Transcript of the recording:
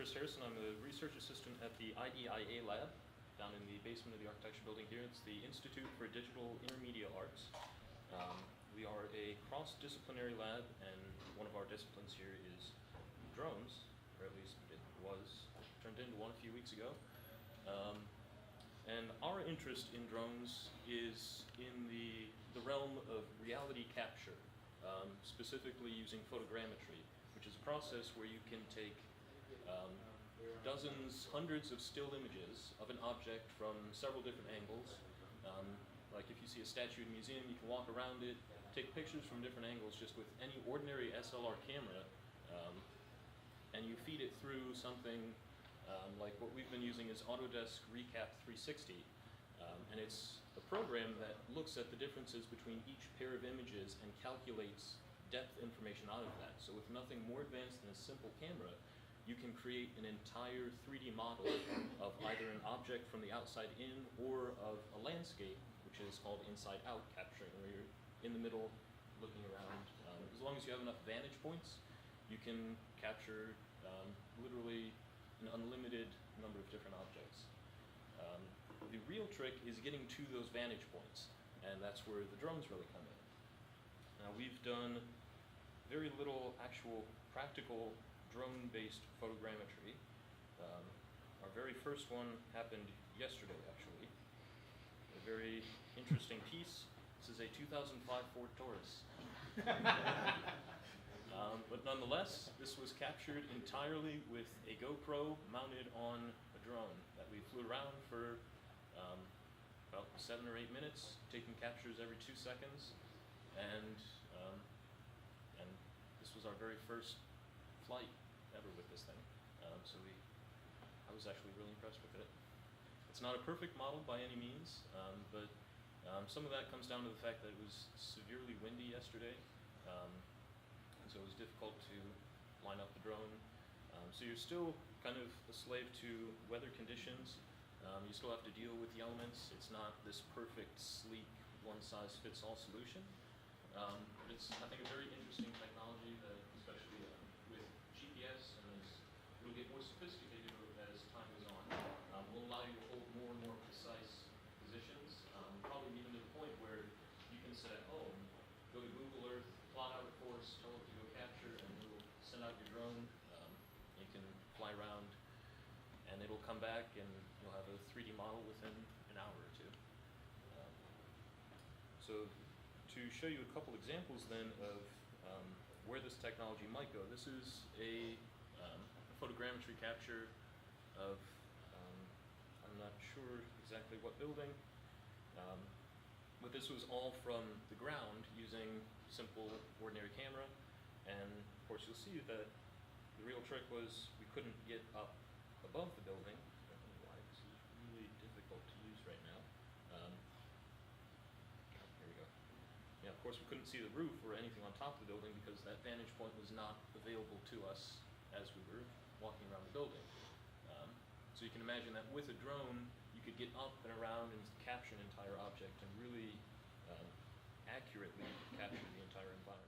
Chris Harrison. I'm a research assistant at the IDIA lab down in the basement of the architecture building here. It's the Institute for Digital Intermedia Arts. We are a cross-disciplinary lab, and one of our disciplines here is drones, or at least it was turned into one a few weeks ago. And our interest in drones is in the realm of reality capture, specifically using photogrammetry, which is a process where you can take dozens, hundreds of still images of an object from several different angles. Like if you see a statue in a museum, you can walk around it, take pictures from different angles just with any ordinary SLR camera, and you feed it through something like what we've been using is Autodesk Recap 360. And it's a program that looks at the differences between each pair of images and calculates depth information out of that. So with nothing more advanced than a simple camera, you can create an entire 3D model of either an object from the outside in or of a landscape, which is called inside out capturing, where you're in the middle looking around. As long as you have enough vantage points, you can capture literally an unlimited number of different objects. The real trick is getting to those vantage points, and that's where the drones really come in. Now, we've done very little actual practical drone-based photogrammetry. Our very first one happened yesterday, actually. A very interesting piece. This is a 2005 Ford Taurus. But nonetheless, this was captured entirely with a GoPro mounted on a drone that we flew around for about 7 or 8 minutes, taking captures every 2 seconds, and this was our very first flight ever with this thing. I was actually really impressed with it. It's not a perfect model by any means, but some of that comes down to the fact that it was severely windy yesterday, and so it was difficult to line up the drone. So you're still kind of a slave to weather conditions. You still have to deal with the elements. It's not this perfect, sleek, one-size-fits-all solution. But it's, I think, a very interesting technology that, especially with GPS, and it'll get more sophisticated as time goes on, will allow you to hold more and more precise positions, probably even to the point where you can say, oh, go to Google Earth, plot out a course, tell it to go capture, and it'll send out your drone. You can fly around, and it'll come back, and you'll have a 3D model within an hour or two. So to show you a couple examples then of where this technology might go, this is a photogrammetry capture of, I'm not sure exactly what building, but this was all from the ground using simple, ordinary camera. And of course you'll see that the real trick was we couldn't get up above the building. I don't know why this is really difficult to use right now. Here we go. Yeah, of course we couldn't see the roof or anything on top of the building because that vantage point was not available to us as we were walking around the building. So you can imagine that with a drone, you could get up and around and capture an entire object and really accurately capture the entire environment.